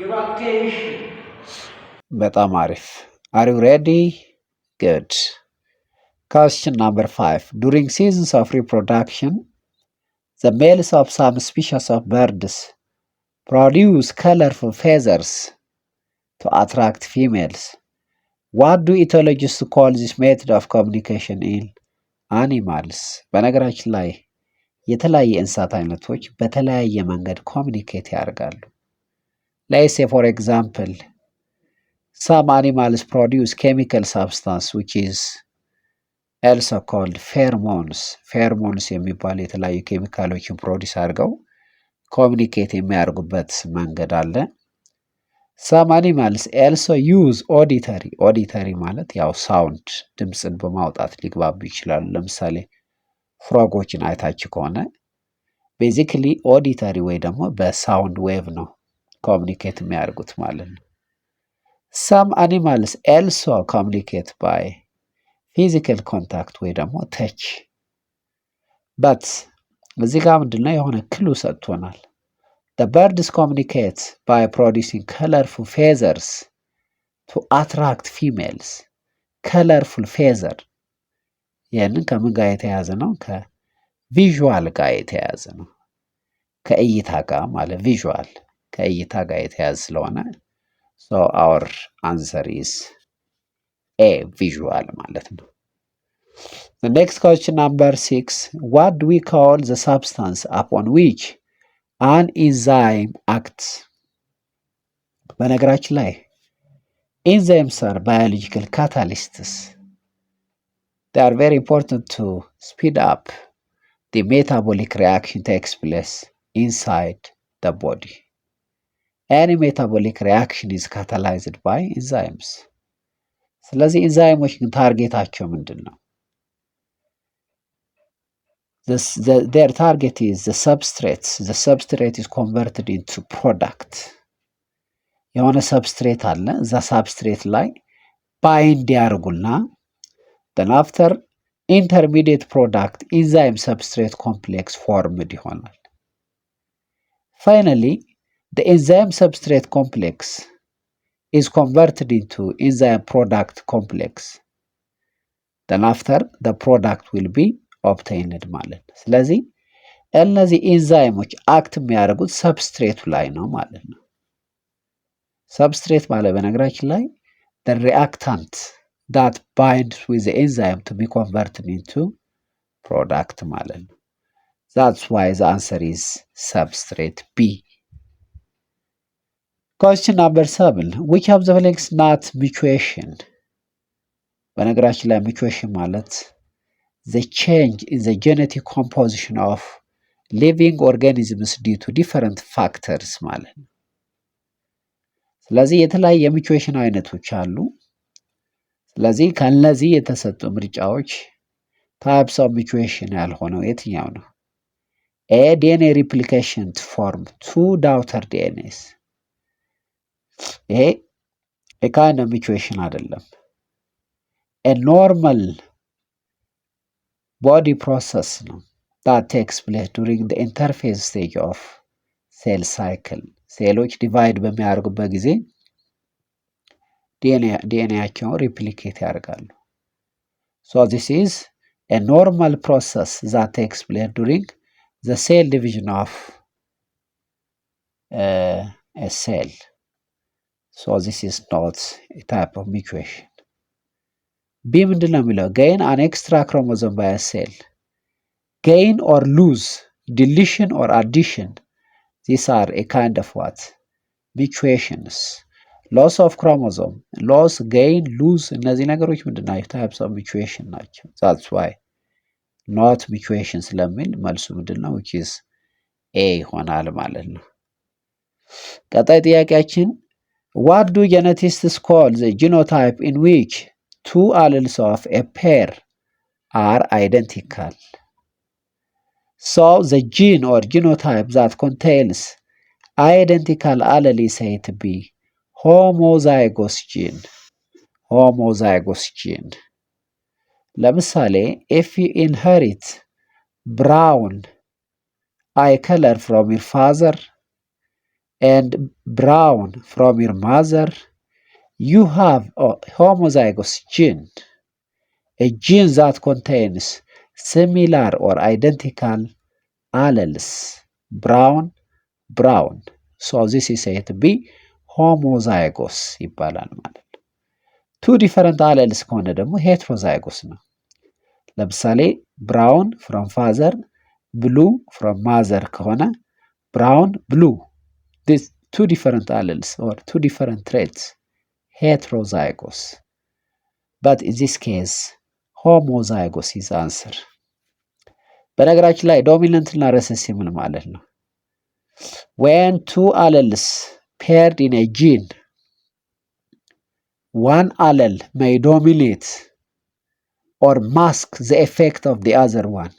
your attention. በጣም አሪፍ። Are you ready? Good. Question number 5. During seasons of reproduction, the males of some species of birds produce colorful feathers to attract females. What do ethologists call this method of communication in animals? በነገራችን ላይ የተለያየ እንስሳት አይነቶች በተለያየ መንገድ ኮሚኒኬት ያደርጋሉ። Let's say for example, some animals produce chemical substance which is also called pheromones. Pheromones የሚባል የተለያዩ ኬሚካሎችን ፕሮዲስ አድርገው ኮሚኒኬት የሚያደርጉበት መንገድ አለ። Some animals also use auditory. Auditory ማለት ያው ሳውንድ ድምፅን በማውጣት ሊግባቡ ይችላሉ። ለምሳሌ ፍሮጎችን አይታችሁ ከሆነ ቤዚክሊ ኦዲተሪ ወይ ደግሞ በሳውንድ ዌቭ ነው ኮሚኒኬት የሚያደርጉት ማለት ነው። Some animals also communicate by physical contact ወይ ደግሞ touch. But እዚህ ጋር ምንድነው የሆነ ክሉ ሰጥቶናል። The birds communicate by producing colorful feathers to attract females. Colorful feather ይህንን ከምን ጋር የተያዘ ነው? ከቪዥዋል ጋር የተያዘ ነው። ከእይታ ጋር ማለት ቪዥዋል ከእይታ ጋር የተያዘ ስለሆነ so our answer is A, visual ማለት ነው። The next question number 6. What do we call the substance upon which an enzyme acts? በነገራችን ላይ enzymes are biological catalysts. They are very important to speed up the metabolic reaction takes place inside the body. Any metabolic reaction is catalyzed by enzymes. ስለዚህ ኢንዛይሞች ግን ታርጌታቸው ምንድን ነው? Their target is the substrate. The substrate is converted into product. የሆነ ሰብስትሬት አለ። እዛ ሰብስትሬት ላይ ባይንድ ያደርጉና then after intermediate product enzyme substrate complex formed ይሆናል። Finally, the enzyme substrate complex is converted into enzyme product complex. Then after the product will be obtained ማለት ነው። ስለዚህ እነዚህ ኢንዛይሞች አክት የሚያደርጉት ሰብስትሬቱ ላይ ነው ማለት ነው። ሰብስትሬት ማለት በነገራችን ላይ the reactant that binds with the enzyme to be converted into product ማለት ነው። That's why the answer is substrate B. Question number 7. Which of the following is not mutation? በነገራችን ላይ mutation ማለት the change in the genetic composition of living organisms due to different factors ማለት ነው። ስለዚህ የተለያየ የሚቹዌሽን አይነቶች አሉ። ስለዚህ ከነዚህ የተሰጡ ምርጫዎች ታይፕስ ኦፍ ሚቹዌሽን ያልሆነው የትኛው ነው? A, DNA replication to form two daughter DNAs. ይሄ የካይንድ ኦፍ ሚቹዌሽን አይደለም። A normal body process ነው that takes place during the interphase stage of cell cycle. ሴሎች ዲቫይድ በሚያደርጉበት ጊዜ ዲኤንኤያቸውን ሪፕሊኬት ያደርጋሉ። So this is a normal process that takes place during the cell division of a cell. So this is not a type of mutation. B ምንድን ነው የሚለው? gain an extra chromosome by a cell. Gain or lose, deletion or addition. These are a kind of what? Mutations. Loss of chromosome, loss, gain, lose. እነዚህ ነገሮች ምንድን ናቸው? types of mutation ናቸው። That's why not mutation ስለሚል መልሱ ምንድን ነው? which is A ይሆናል ማለት ነው። ቀጣይ ጥያቄያችን what do geneticists call the genotype in which two alleles of a pair are identical? So the gene or genotype that contains identical allele is said to be homozygous gene. Homozygous gene. ለምሳሌ if you inherit brown eye color from your father, and brown from your mother, you have a homozygous gene, a gene that contains similar or identical alleles, brown. So this is said to be homozygous ይባላል ማለት ነው። ቱ ዲፈረንት አለልስ ከሆነ ደግሞ ሄትሮዛይጎስ ነው። ለምሳሌ ብራውን ፍሮም ፋዘር ብሉ ፍሮም ማዘር ከሆነ ብራውን ብሉ ቱ ዲፈረንት አለልስ ኦር ቱ ዲፈረንት ትሬትስ heterozygous. But in this case, homozygous is answer. በነገራችን ላይ ዶሚናንት እና ሬሰሲቭ ምን ማለት ነው? When two alleles paired in a gene, one allele may dominate or mask the effect of the other one.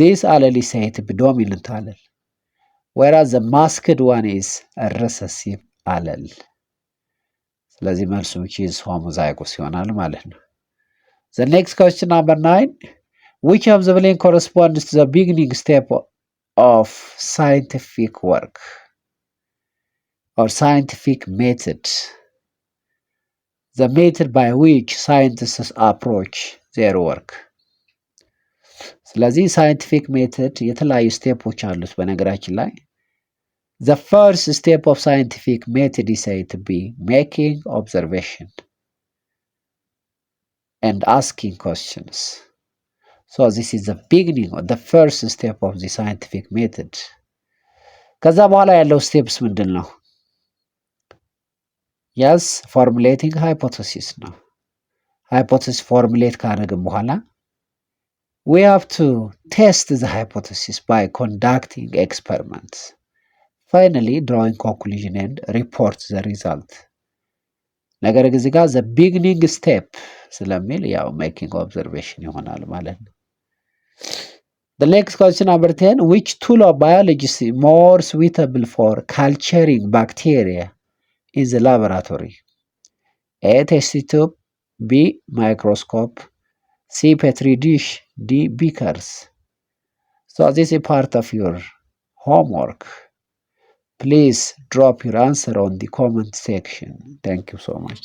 This allele is said to be dominant allele, whereas the masked one is a recessive allele. ስለዚህ መልሱ which is homozygous ይሆናል ማለት ነው። The next question number 9. Which of the following corresponds to the beginning step of scientific work or scientific method? The method by which scientists approach their work. ስለዚህ ሳይንቲፊክ ሜተድ የተለያዩ ስቴፖች አሉት በነገራችን ላይ The first step of scientific method is said to be making observation and asking questions. So this is the beginning or the first step of the scientific method. ከዛ በኋላ ያለው ስቴፕስ ምንድን ነው? Yes, formulating hypothesis ነው። hypothesis formulate ካደረግን በኋላ we have to test the hypothesis by conducting experiments. Finally, drawing conclusion and report the result. ነገር ግን እዚህ ጋር the beginning step ስለሚል ያው making observation ይሆናል ማለት ነው። The next question number 10. Which tool of biology is more suitable for culturing bacteria in the laboratory? A. Test tube, B. Microscope, C. Petri dish, D. Beakers. So this is part of your homework. Please drop your answer on the comment section. Thank you so much.